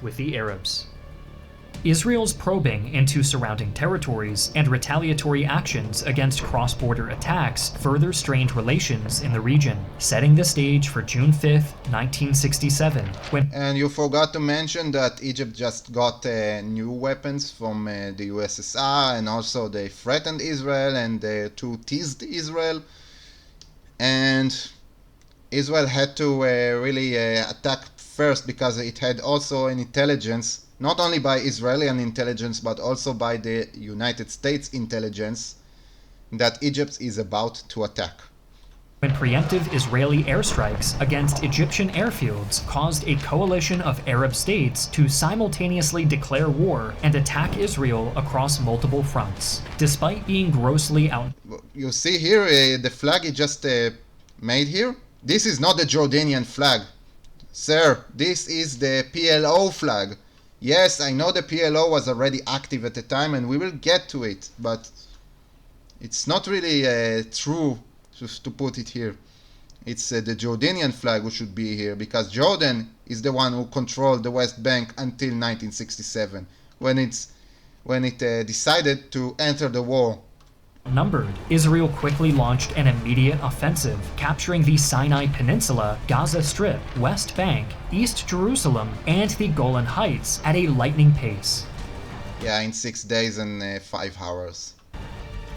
with the Arabs. Israel's probing into surrounding territories and retaliatory actions against cross-border attacks further strained relations in the region, setting the stage for June 5, 1967, when... And you forgot to mention that Egypt just got new weapons from the USSR, and also they threatened Israel and to tease Israel. And Israel had to really attack first because it had also an intelligence, not only by Israeli intelligence, but also by the United States intelligence, that Egypt is about to attack. When preemptive Israeli airstrikes against Egyptian airfields caused a coalition of Arab states to simultaneously declare war and attack Israel across multiple fronts, despite being grossly out... You see here the flag it just made here? This is not the Jordanian flag. Sir, this is the PLO flag. Yes, I know the PLO was already active at the time, and we will get to it, but it's not really true to put it here. It's the Jordanian flag who should be here, because Jordan is the one who controlled the West Bank until 1967, when it decided to enter the war. Numbered, Israel quickly launched an immediate offensive, capturing the Sinai Peninsula, Gaza Strip, West Bank, East Jerusalem, and the Golan Heights at a lightning pace. Yeah, in 6 days and 5 hours.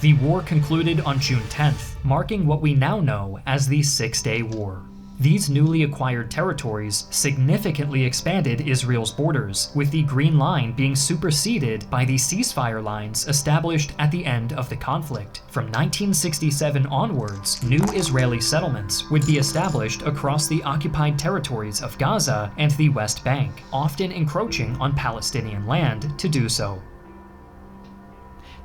The war concluded on June 10th, marking what we now know as the Six-Day War. These newly acquired territories significantly expanded Israel's borders, with the Green Line being superseded by the ceasefire lines established at the end of the conflict. From 1967 onwards, new Israeli settlements would be established across the occupied territories of Gaza and the West Bank, often encroaching on Palestinian land to do so.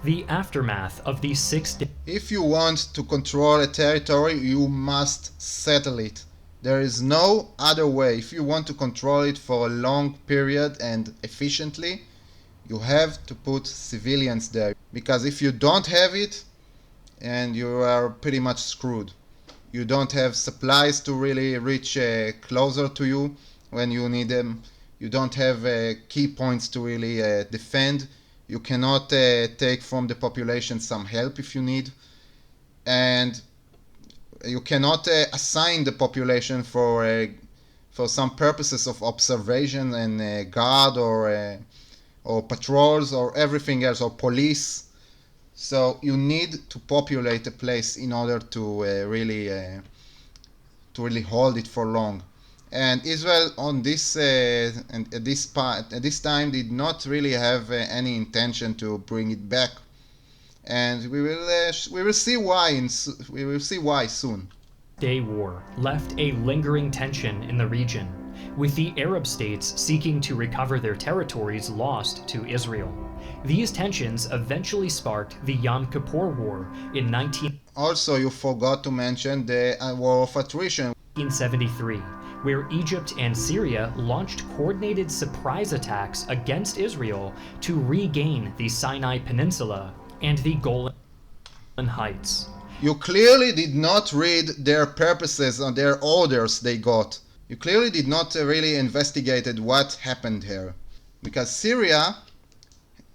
The aftermath of the 6 days. If you want to control a territory, you must settle it. There is no other way. If you want to control it for a long period and efficiently, you have to put civilians there. Because if you don't have it, and you are pretty much screwed. You don't have supplies to really reach closer to you when you need them. You don't have key points to really defend. You cannot take from the population some help if you need. And you cannot assign the population for some purposes of observation and guard or patrols or everything else, or police. So you need to populate a place in order to really hold it for long. And Israel on this and at this time did not really have any intention to bring it back. And we will see why. We will see why soon. Day War left a lingering tension in the region, with the Arab states seeking to recover their territories lost to Israel. These tensions eventually sparked the Yom Kippur War in Also, you forgot to mention the War of Attrition. 1973, where Egypt and Syria launched coordinated surprise attacks against Israel to regain the Sinai Peninsula and the Golan Heights. You clearly did not read their purposes or their orders they got. You clearly did not really investigated what happened here. Because Syria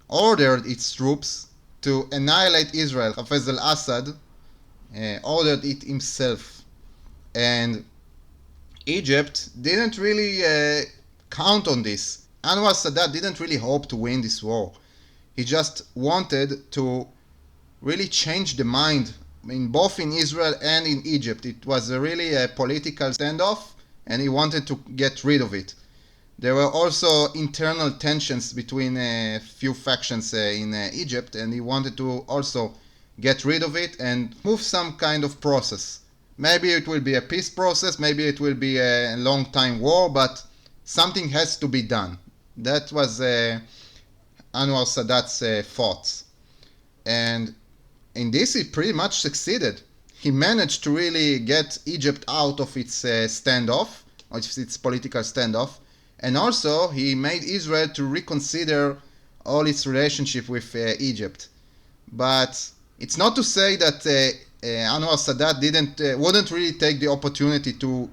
ordered its troops to annihilate Israel. Hafez al-Assad ordered it himself. And Egypt didn't really count on this. Anwar Sadat didn't really hope to win this war. He just wanted to really change the mind both in Israel and in Egypt. It was really a political standoff, and he wanted to get rid of it. There were also internal tensions between a few factions in Egypt, and he wanted to also get rid of it and move some kind of process. Maybe it will be a peace process, maybe it will be a long time war, but something has to be done. That was Anwar Sadat's thoughts. And in this he pretty much succeeded. He managed to really get Egypt out of its standoff, or its political standoff, and also he made Israel to reconsider all its relationship with Egypt. But it's not to say that Anwar Sadat wouldn't really take the opportunity to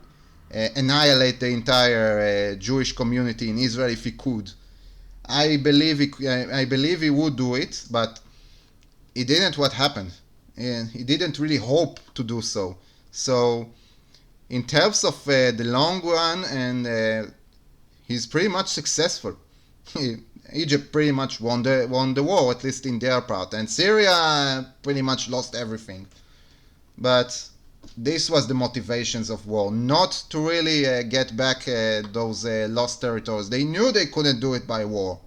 annihilate the entire Jewish community in Israel if he could. I believe he would do it, but he didn't. What happened? And he didn't really hope to do so. So, in terms of the long run, and he's pretty much successful. Egypt pretty much won the war, at least in their part, and Syria pretty much lost everything. But this was the motivations of war, not to really get back those lost territories. They knew they couldn't do it by war.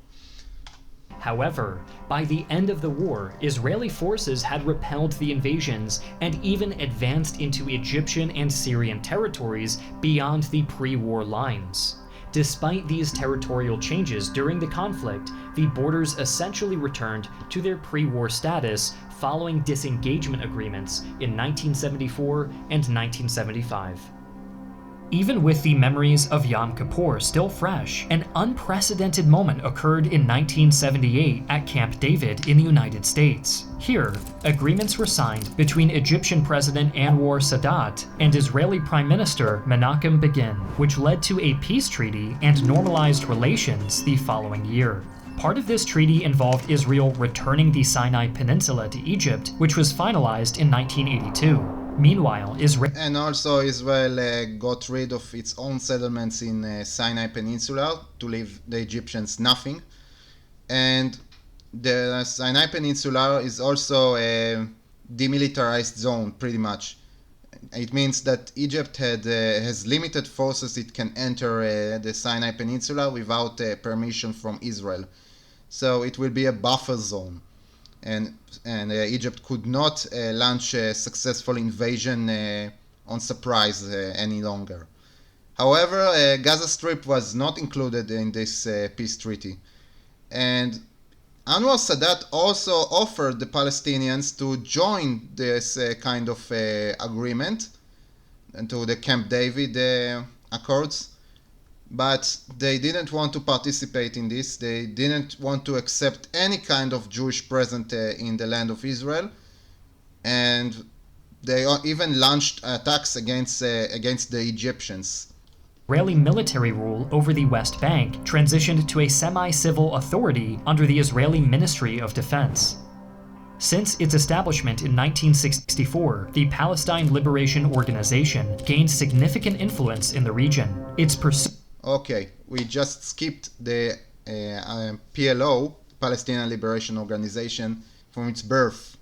However, by the end of the war, Israeli forces had repelled the invasions and even advanced into Egyptian and Syrian territories beyond the pre-war lines. Despite these territorial changes during the conflict, the borders essentially returned to their pre-war status following disengagement agreements in 1974 and 1975. Even with the memories of Yom Kippur still fresh, an unprecedented moment occurred in 1978 at Camp David in the United States. Here, agreements were signed between Egyptian President Anwar Sadat and Israeli Prime Minister Menachem Begin, which led to a peace treaty and normalized relations the following year. Part of this treaty involved Israel returning the Sinai Peninsula to Egypt, which was finalized in 1982. Meanwhile, Israel and also Israel got rid of its own settlements in Sinai Peninsula to leave the Egyptians nothing. And the Sinai Peninsula is also a demilitarized zone, pretty much. It means that Egypt has limited forces it can enter the Sinai Peninsula without permission from Israel. So it will be a buffer zone. And Egypt could not launch a successful invasion on surprise any longer. However, Gaza Strip was not included in this peace treaty. And Anwar Sadat also offered the Palestinians to join this kind of agreement and to the Camp David Accords. But they didn't want to participate in this. They didn't want to accept any kind of Jewish presence in the land of Israel. And they even launched attacks against the Egyptians. Israeli military rule over the West Bank transitioned to a semi-civil authority under the Israeli Ministry of Defense. Since its establishment in 1964, the Palestine Liberation Organization gained significant influence in the region. Its pursuit Okay, we just skipped the PLO, Palestinian Liberation Organization, from its birth.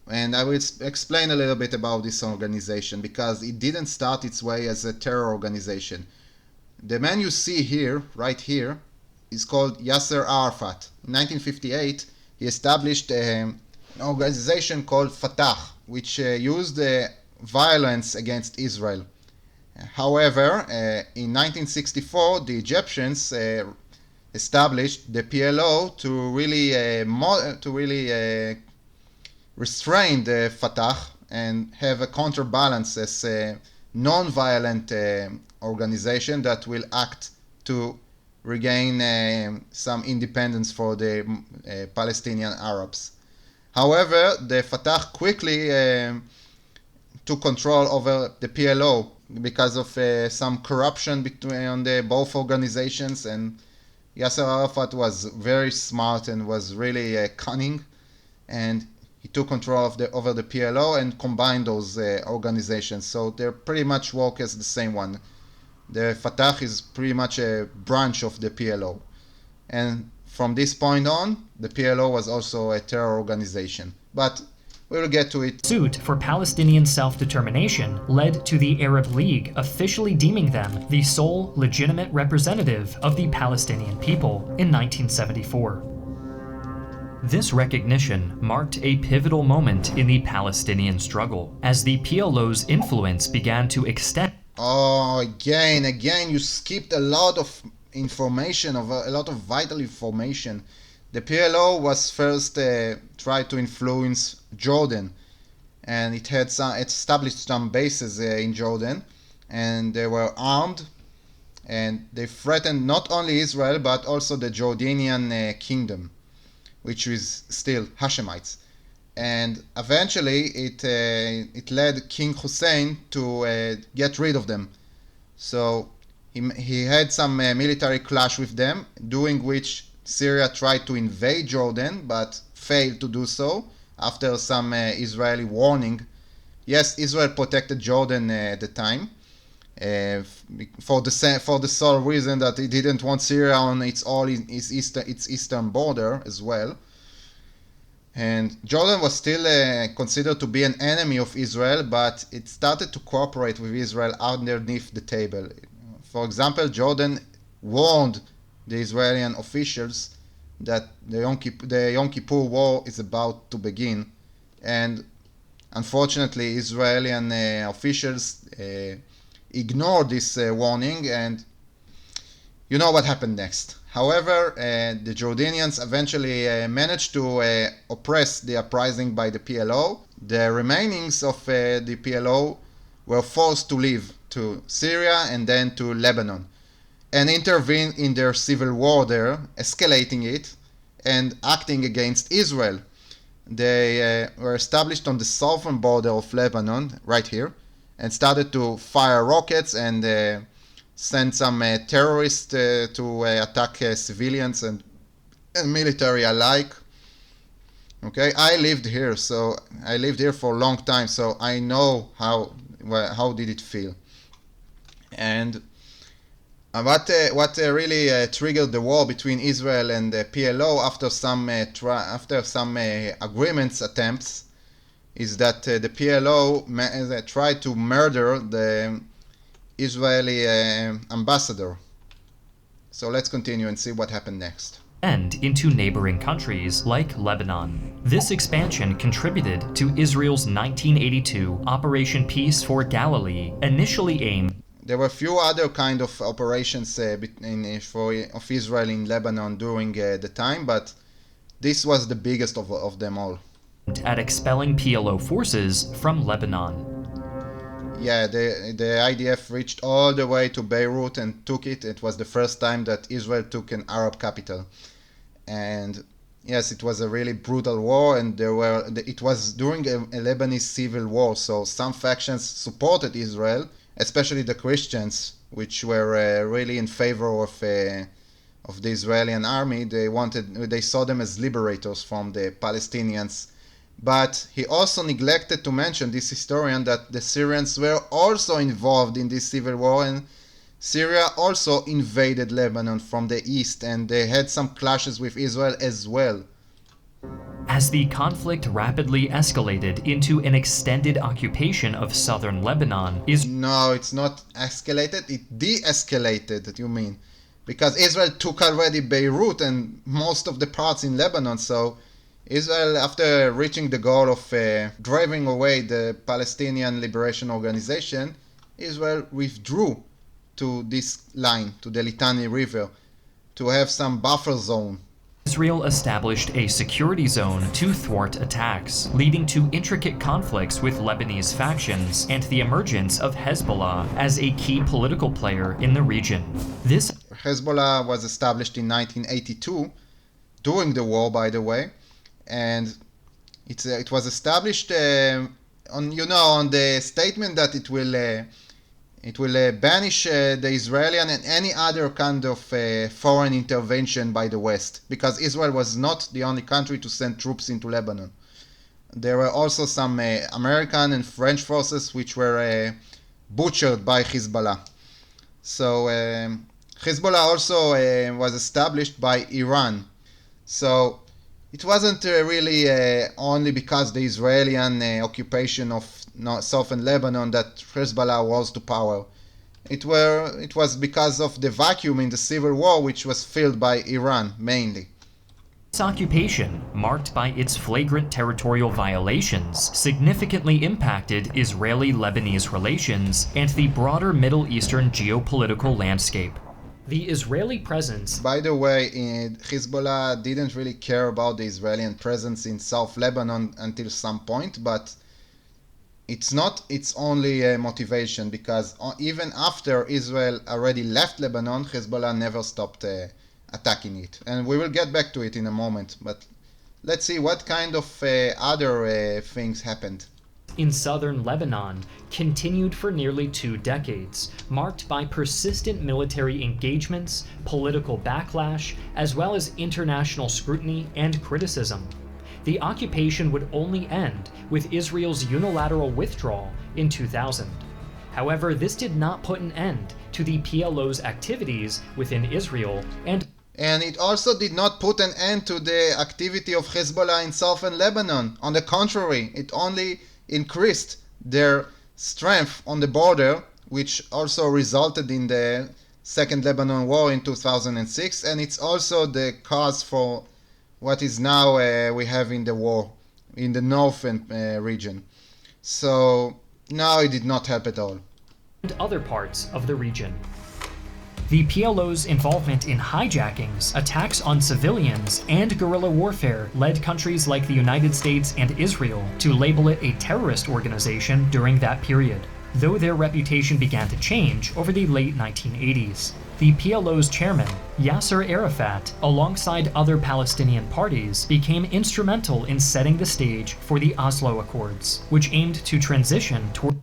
And I will explain a little bit about this organization because it didn't start its way as a terror organization. The man you see here, right here, is called Yasser Arafat. In 1958, he established an organization called Fatah, which used violence against Israel. However, in 1964, the Egyptians established the PLO to really restrain the Fatah and have a counterbalance as a non-violent organization that will act to regain some independence for the Palestinian Arabs. However, the Fatah quickly took control over the PLO because of some corruption between both organizations, and Yasser Arafat was very smart and was really cunning, and he took control of over the PLO and combined those organizations. So they pretty much work as the same one. The Fatah is pretty much a branch of the PLO, and from this point on, the PLO was also a terror organization. But we'll get to it. Suit for Palestinian self-determination led to the Arab League officially deeming them the sole legitimate representative of the Palestinian people in 1974. This recognition marked a pivotal moment in the Palestinian struggle, as the PLO's influence began to extend. Oh, again, you skipped a lot of information, a lot of vital information. The PLO was first tried to influence Jordan, and it established some bases in Jordan, and they were armed, and they threatened not only Israel but also the Jordanian kingdom, which is still Hashemites. And eventually it led King Hussein to get rid of them. So he had some military clash with them, during which Syria tried to invade Jordan but failed to do so after some Israeli warning. Yes, Israel protected Jordan at the time for the sole reason that it didn't want Syria on its eastern border as well. And Jordan was still considered to be an enemy of Israel, but it started to cooperate with Israel underneath the table. For example, Jordan warned the Israeli officials that the Yom Kippur War is about to begin, and unfortunately, Israeli officials ignored this warning, and you know what happened next. However, the Jordanians eventually managed to oppress the uprising by the PLO. The remainings of the PLO were forced to leave to Syria and then to Lebanon and intervene in their civil war there, escalating it and acting against Israel. They were established on the southern border of Lebanon, right here, and started to fire rockets and send some terrorists to attack civilians and military alike. Okay, I lived here for a long time, so I know how did it feel. And what really triggered the war between Israel and the PLO after some agreements attempts is that the PLO tried to murder the Israeli ambassador. So let's continue and see what happened next. And into neighboring countries like Lebanon. This expansion contributed to Israel's 1982 Operation Peace for Galilee, initially aimed. There were a few other kind of operations of Israel in Lebanon during the time, but this was the biggest of them all. At expelling PLO forces from Lebanon. Yeah, the IDF reached all the way to Beirut and took it. It was the first time that Israel took an Arab capital. And yes, it was a really brutal war, and it was during a Lebanese civil war, so some factions supported Israel, especially the Christians, which were really in favor of the Israeli army. They saw them as liberators from the Palestinians. But he also neglected to mention, this historian, that the Syrians were also involved in this civil war, and Syria also invaded Lebanon from the east, and they had some clashes with Israel as well. As the conflict rapidly escalated into an extended occupation of southern Lebanon, No, it's not escalated, it de-escalated, you mean. Because Israel took already Beirut and most of the parts in Lebanon, so Israel, after reaching the goal of driving away the Palestinian Liberation Organization, Israel withdrew to this line, to the Litani River, to have some buffer zone. Israel established a security zone to thwart attacks, leading to intricate conflicts with Lebanese factions and the emergence of Hezbollah as a key political player in the region. This Hezbollah was established in 1982, during the war, by the way, and it was established on the statement that it will banish the Israeli and any other kind of foreign intervention by the West, because Israel was not the only country to send troops into Lebanon. There were also some American and French forces which were butchered by Hezbollah. So Hezbollah also was established by Iran. So it wasn't really only because the Israeli occupation of southern Lebanon that Hezbollah rose to power. It was because of the vacuum in the civil war, which was filled by Iran mainly. This occupation, marked by its flagrant territorial violations, significantly impacted Israeli-Lebanese relations and the broader Middle Eastern geopolitical landscape. The Israeli presence. By the way, Hezbollah didn't really care about the Israeli presence in South Lebanon until some point, but it's not its only motivation, because even after Israel already left Lebanon, Hezbollah never stopped attacking it. And we will get back to it in a moment, but let's see what kind of other things happened. in southern Lebanon continued for nearly 2 decades, marked by persistent military engagements, political backlash, as well as international scrutiny and criticism. The occupation would only end with Israel's unilateral withdrawal in 2000. However, this did not put an end to the PLO's activities within Israel, and it also did not put an end to the activity of Hezbollah in southern Lebanon. On the contrary, it only increased their strength on the border, which also resulted in the Second Lebanon War in 2006, and it's also the cause for what is now we have in the war in the northern region. So no, it did not help at all. And other parts of the region. The PLO's involvement in hijackings, attacks on civilians, and guerrilla warfare led countries like the United States and Israel to label it a terrorist organization during that period, though their reputation began to change over the late 1980s. The PLO's chairman, Yasser Arafat, alongside other Palestinian parties, became instrumental in setting the stage for the Oslo Accords, which aimed to transition toward...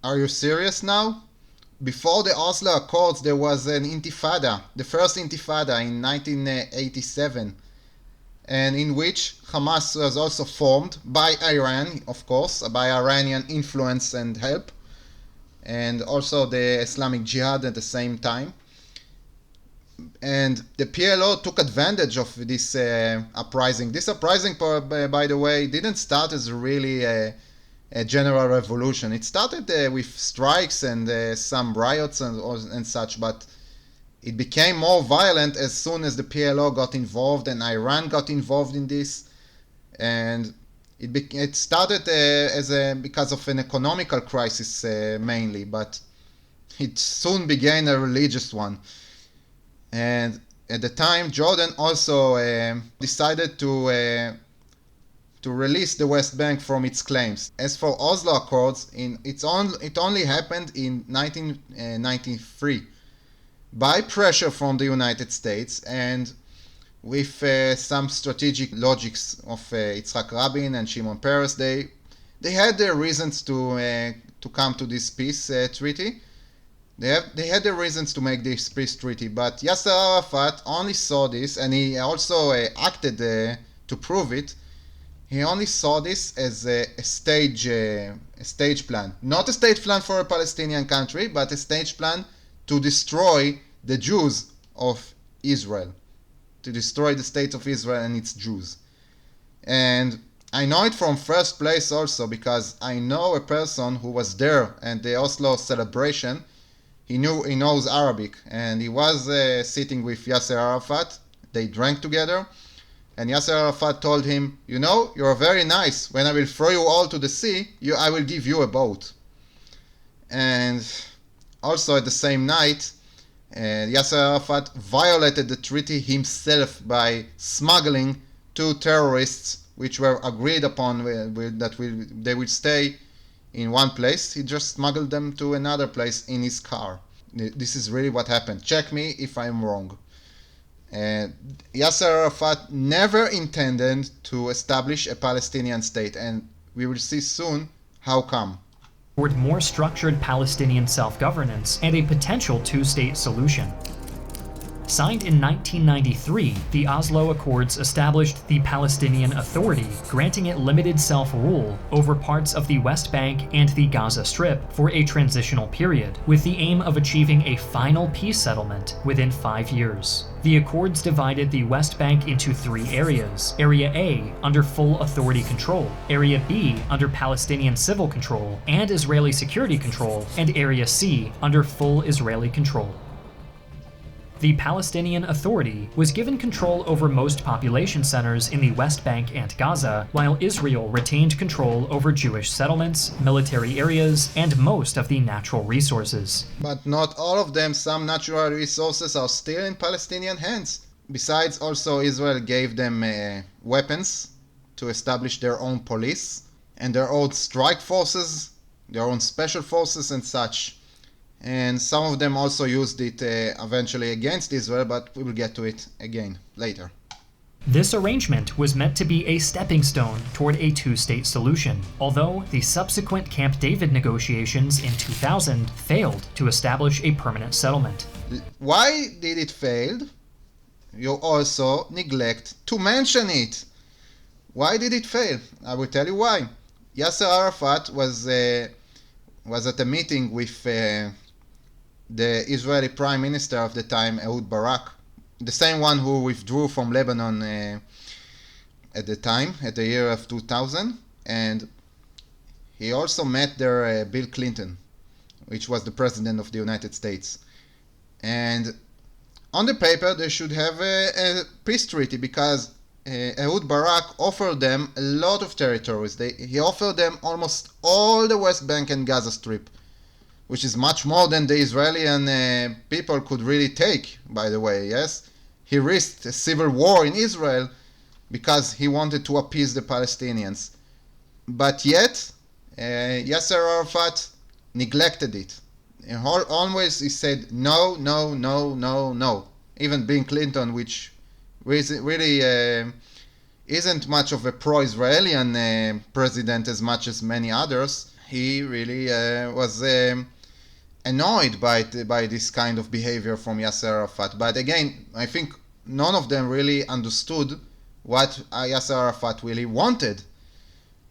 Are you serious now? Before the Oslo Accords, there was an intifada, the first intifada in 1987, and in which Hamas was also formed by Iran, of course, by Iranian influence and help, and also the Islamic Jihad at the same time. And the PLO took advantage of this uprising. This uprising, by the way, didn't start as really a general revolution. It started with strikes and some riots and such, but it became more violent as soon as the PLO got involved and Iran got involved in this. And it started because of an economical crisis mainly, but it soon became a religious one. And at the time, Jordan also decided to release the West Bank from its claims. As for Oslo Accords, it only happened in 1993 by pressure from the United States and with some strategic logics of Yitzhak Rabin and Shimon Peres. They had their reasons to come to this peace treaty. They had their reasons to make this peace treaty, but Yasser Arafat only saw this, and he also acted to prove it. He only saw this as a stage plan. Not a stage plan for a Palestinian country, but a stage plan to destroy the Jews of Israel. To destroy the state of Israel and its Jews. And I know it from first place also, because I know a person who was there at the Oslo celebration. He knows Arabic, and he was sitting with Yasser Arafat. They drank together. And Yasser Arafat told him, you know, you're very nice. When I will throw you all to the sea, I will give you a boat. And also at the same night, Yasser Arafat violated the treaty himself by smuggling 2 terrorists, which were agreed upon that they will stay in one place. He just smuggled them to another place in his car. This is really what happened. Check me if I'm wrong. Yasser Arafat never intended to establish a Palestinian state, and we will see soon how come. Toward more structured Palestinian self-governance and a potential 2-state solution. Signed in 1993, the Oslo Accords established the Palestinian Authority, granting it limited self-rule over parts of the West Bank and the Gaza Strip for a transitional period, with the aim of achieving a final peace settlement within 5 years. The Accords divided the West Bank into 3 areas: Area A under full authority control, Area B under Palestinian civil control and Israeli security control, and Area C under full Israeli control. The Palestinian Authority was given control over most population centers in the West Bank and Gaza, while Israel retained control over Jewish settlements, military areas, and most of the natural resources. But not all of them. Some natural resources are still in Palestinian hands. Besides, also Israel gave them weapons to establish their own police and their own strike forces, their own special forces and such. And some of them also used it eventually against Israel, but we will get to it again later. This arrangement was meant to be a stepping stone toward a two-state solution, although the subsequent Camp David negotiations in 2000 failed to establish a permanent settlement. Why did it fail? You also neglect to mention it. Why did it fail? I will tell you why. Yasser Arafat was at a meeting with the Israeli Prime Minister of the time, Ehud Barak, the same one who withdrew from Lebanon at the time, at the year of 2000, and he also met there Bill Clinton, which was the President of the United States. And on the paper, they should have a peace treaty because Ehud Barak offered them a lot of territories. He offered them almost all the West Bank and Gaza Strip, which is much more than the Israeli people could really take, by the way, yes? He risked a civil war in Israel because he wanted to appease the Palestinians. But yet, Yasser Arafat neglected it. Always he said no, no, no, no, no. Even Bill Clinton, which really isn't much of a pro-Israeli president as much as many others, he really was annoyed by this kind of behavior from Yasser Arafat. But again, I think none of them really understood what Yasser Arafat really wanted.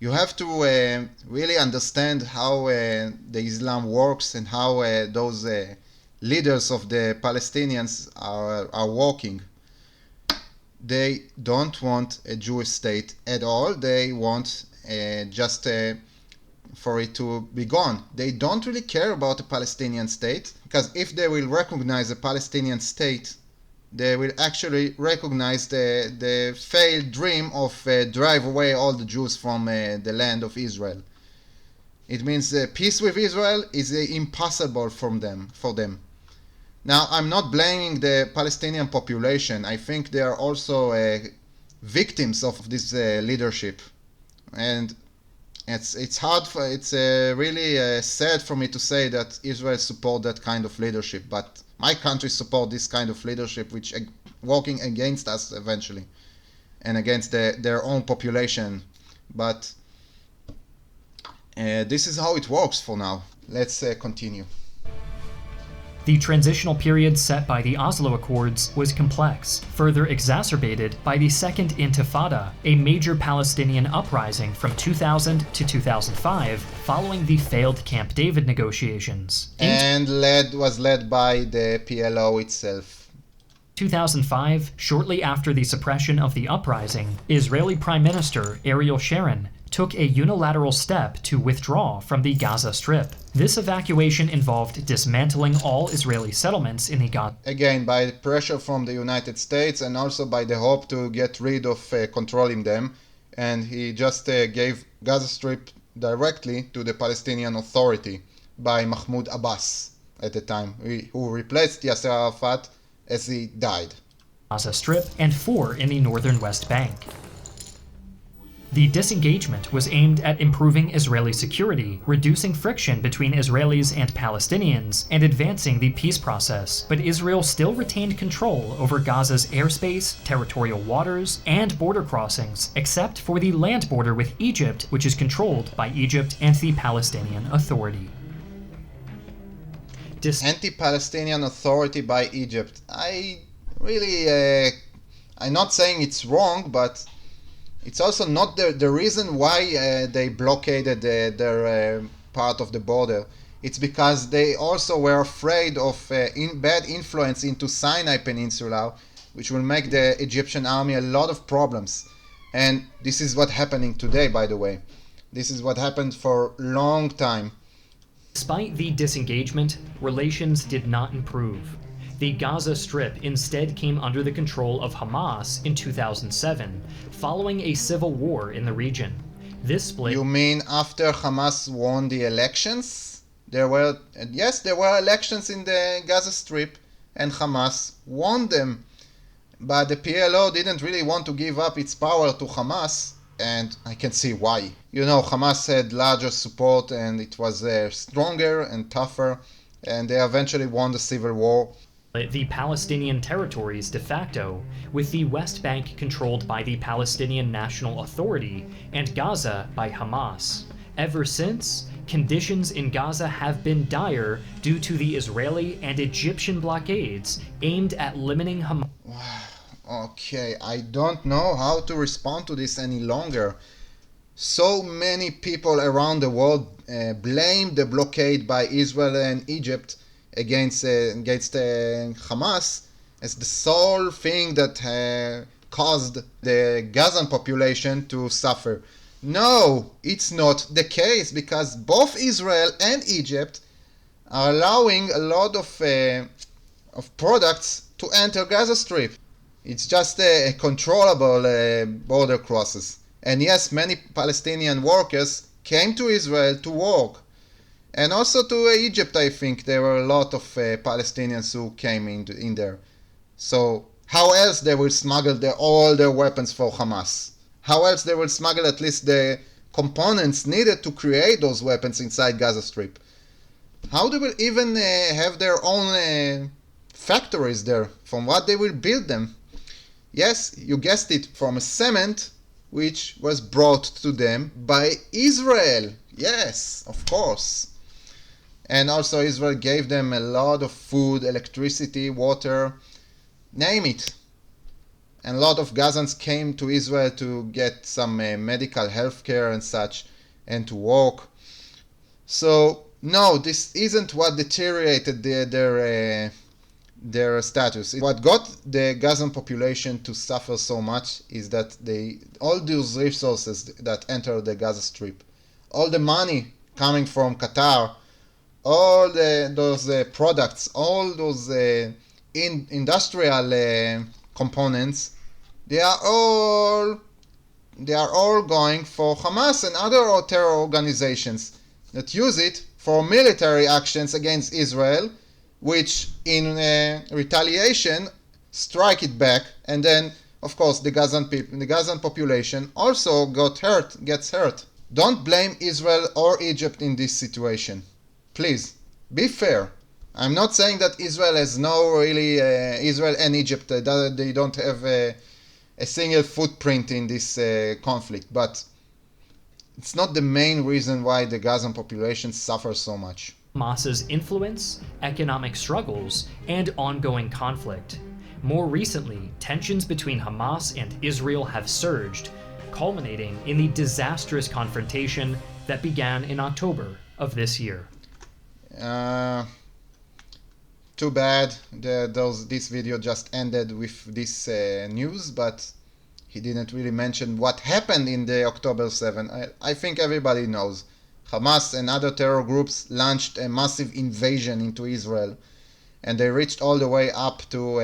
You have to really understand how the Islam works and how those leaders of the Palestinians are working. They don't want a Jewish state at all. They want just for it to be gone. They don't really care about a Palestinian state, because if they will recognize a Palestinian state, they will actually recognize the failed dream of drive away all the Jews from the land of Israel. It means peace with Israel is impossible for them. Now, I'm not blaming the Palestinian population. I think they are also victims of this leadership, and it's really sad for me to say that Israel support that kind of leadership, but my country support this kind of leadership, which working against us eventually, and against their own population. But this is how it works for now. Let's continue. The transitional period set by the Oslo Accords was complex, further exacerbated by the Second Intifada, a major Palestinian uprising from 2000 to 2005 following the failed Camp David negotiations. And was led by the PLO itself. 2005, shortly after the suppression of the uprising, Israeli Prime Minister Ariel Sharon took a unilateral step to withdraw from the Gaza Strip. This evacuation involved dismantling all Israeli settlements in the Gaza. Again, by pressure from the United States and also by the hope to get rid of controlling them. And he just gave Gaza Strip directly to the Palestinian Authority by Mahmoud Abbas at the time, who replaced Yasser Arafat as he died. Gaza Strip and 4 in the northern West Bank. The disengagement was aimed at improving Israeli security, reducing friction between Israelis and Palestinians, and advancing the peace process. But Israel still retained control over Gaza's airspace, territorial waters, and border crossings, except for the land border with Egypt, which is controlled by Egypt and the Palestinian Authority. Anti-Palestinian Authority by Egypt. I'm not saying it's wrong, but it's also not the reason why they blockaded their part of the border. It's because they also were afraid of bad influence into Sinai Peninsula, which will make the Egyptian army a lot of problems. And this is what's happening today, by the way. This is what happened for a long time. Despite the disengagement, relations did not improve. The Gaza Strip instead came under the control of Hamas in 2007, following a civil war in the region. This split... You mean after Hamas won the elections? There were elections in the Gaza Strip, and Hamas won them. But the PLO didn't really want to give up its power to Hamas, and I can see why. You know, Hamas had larger support, and it was stronger and tougher, and they eventually won the civil war. the Palestinian territories de facto, with the West Bank controlled by the Palestinian National Authority and Gaza by Hamas. Ever since, conditions in Gaza have been dire due to the Israeli and Egyptian blockades aimed at limiting Hamas. Okay, I don't know how to respond to this any longer. So many people around the world blame the blockade by Israel and Egypt against Hamas as the sole thing that caused the Gazan population to suffer. No, it's not the case, because both Israel and Egypt are allowing a lot of products to enter Gaza Strip. It's just a controllable border crosses. And yes, many Palestinian workers came to Israel to work. And also to Egypt, I think there were a lot of Palestinians who came in there. So how else they will smuggle all their weapons for Hamas? How else they will smuggle at least the components needed to create those weapons inside Gaza Strip? How they will even have their own factories there? From what they will build them? Yes, you guessed it, from a cement which was brought to them by Israel. Yes, of course. And also Israel gave them a lot of food, electricity, water, name it. And a lot of Gazans came to Israel to get some medical health care and such, and to work. So no, this isn't what deteriorated their status. What got the Gazan population to suffer so much is that all those resources that enter the Gaza Strip, all the money coming from Qatar, all those products, all those industrial components, they are all going for Hamas and other terror organizations that use it for military actions against Israel, which in retaliation strike it back, and then of course the Gazan population also gets hurt. Don't blame Israel or Egypt in this situation. Please be fair. I'm not saying that Israel has Israel and Egypt they don't have a single footprint in this conflict, but it's not the main reason why the Gazan population suffers so much. Hamas's influence, economic struggles, and ongoing conflict. More recently, tensions between Hamas and Israel have surged, culminating in the disastrous confrontation that began in October of this year. Too bad this video just ended with this news, but he didn't really mention what happened in the October 7. I think everybody knows. Hamas and other terror groups launched a massive invasion into Israel, and they reached all the way up to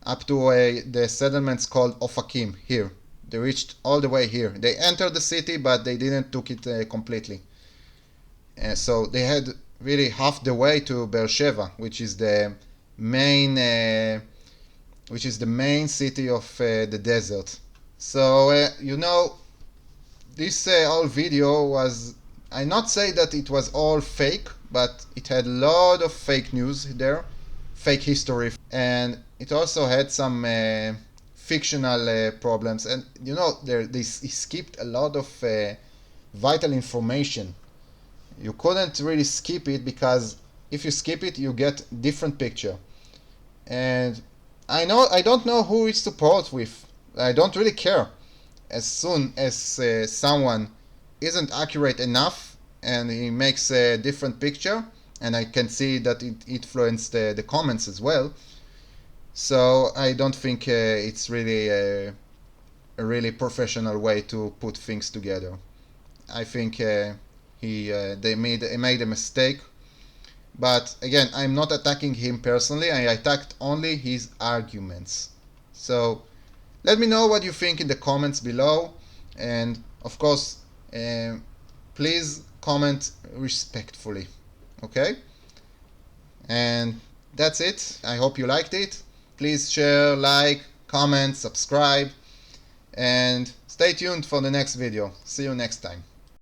the settlements called Ofakim here. They reached all the way here. They entered the city, but they didn't took it completely. So they had really half the way to Beersheba, which is the main city of the desert. So this whole video was, I not say that it was all fake, but it had a lot of fake news there, fake history, and it also had some fictional problems, and they skipped a lot of vital information. You couldn't really skip it, because if you skip it you get different picture, and I don't know who it's support with. I don't really care. As soon as someone isn't accurate enough and he makes a different picture, and I can see that it influenced the comments as well, so I don't think it's really a really professional way to put things together. I think they made a mistake, but again, I'm not attacking him personally. I attacked only his arguments. So let me know what you think in the comments below, and of course please comment respectfully, okay? And that's it. I hope you liked it. Please share, like, comment, subscribe, and stay tuned for the next video. See you next time.